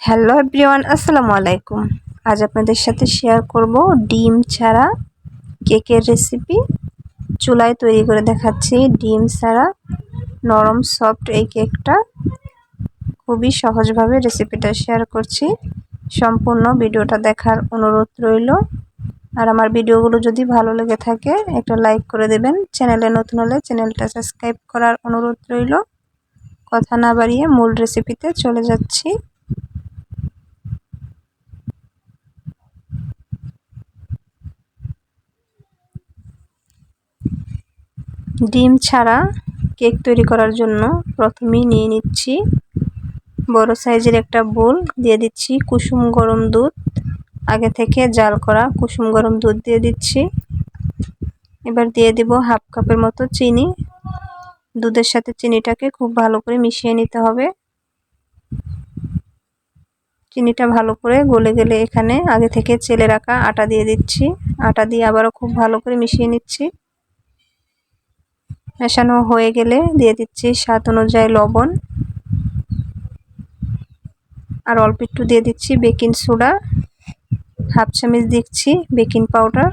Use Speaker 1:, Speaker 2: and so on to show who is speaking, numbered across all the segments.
Speaker 1: Hello everyone, আসসালামু আলাইকুম। আজ আপনাদের সাথে শেয়ার করব ডিম ছাড়া কেকের রেসিপি। চুলায় তৈরি করে দেখাচ্ছি ডিম ছাড়া নরম সফট এই কেকটা। খুবই সহজভাবে রেসিপিটা শেয়ার করছি। সম্পূর্ণ ভিডিওটা দেখার অনুরোধ রইল। আর আমার ভিডিওগুলো যদি ভালো লেগে থাকে একটা লাইক করে দেবেন। চ্যানেলে নতুন হলে চ্যানেলটা সাবস্ক্রাইব করার অনুরোধ রইল। কথা না বাড়িয়ে মূল রেসিপিতে চলে যাচ্ছি। ডিম ছাড়া কেক তৈরি করার জন্য প্রথমেই নিয়ে নিচ্ছি বড় সাইজের একটা বোল, দিয়ে দিচ্ছি কুসুম গরম দুধ, আগে থেকে জাল করা কুসুম গরম দুধ দিয়ে দিচ্ছি। এবার দিয়ে দিব হাফ কাপের মতো চিনি। দুধের সাথে চিনিটাকে খুব ভালো করে মিশিয়ে নিতে হবে। চিনিটা ভালো করে গলে গেলে এখানে আগে থেকে চেলে রাখা আটা দিয়ে দিচ্ছি। আটা দিয়ে আবারও খুব ভালো করে মিশিয়ে নিচ্ছি। মেশানো হয়ে গেলে দিয়ে দিচ্ছি স্বাদ অনুযায়ী লবণ, আর অল্প একটু দিয়ে দিচ্ছি বেকিং সোডা, হাফ চামচ দিচ্ছি বেকিং পাউডার,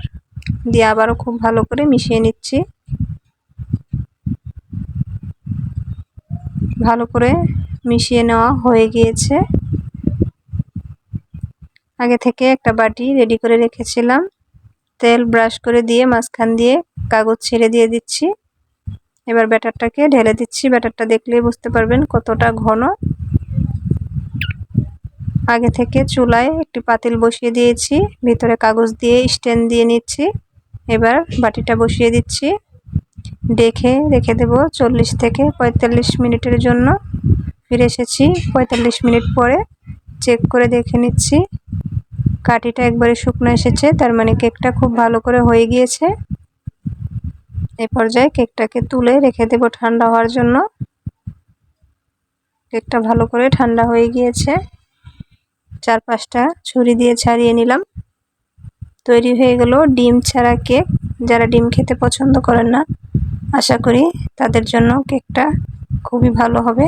Speaker 1: দিয়ে আবারও খুব ভালো করে মিশিয়ে নিচ্ছি। ভালো করে মিশিয়ে নেওয়া হয়ে গিয়েছে। আগে থেকে একটা বাটি রেডি করে রেখেছিলাম। তেল ব্রাশ করে দিয়ে মাঝখান দিয়ে কাগজ ছেড়ে দিয়ে দিচ্ছি। এবার ব্যাটারটাকে ঢেলে দিচ্ছি। ব্যাটারটা দেখলেই বুঝতে পারবেন কতটা ঘন। আগে থেকে চুলায় একটি পাতিল বসিয়ে দিয়েছি, ভিতরে কাগজ দিয়ে স্ট্যান্ড দিয়ে নিচ্ছি। এবার বাটিটা বসিয়ে দিচ্ছি। রেখে দেব 40 থেকে 45 মিনিটের জন্য। ফিরে এসেছি 45 মিনিট পরে। চেক করে দেখে নিচ্ছি কাঠিটা একবারে শুকনো এসেছে, তার মানে কেকটা খুব ভালো করে হয়ে গিয়েছে। এই পর্যায়ে কেকটাকে তুলে রেখে দেব ঠান্ডা হওয়ার জন্য। কেকটা ভালো করে ঠান্ডা হয়ে গিয়েছে। 4-5টা ছুরি দিয়ে ছাড়িয়ে নিলাম। তৈরি হয়ে গেল ডিম ছাড়া কেক। যারা ডিম খেতে পছন্দ করেন না, আশা করি তাদের জন্য কেকটা খুবই ভালো হবে।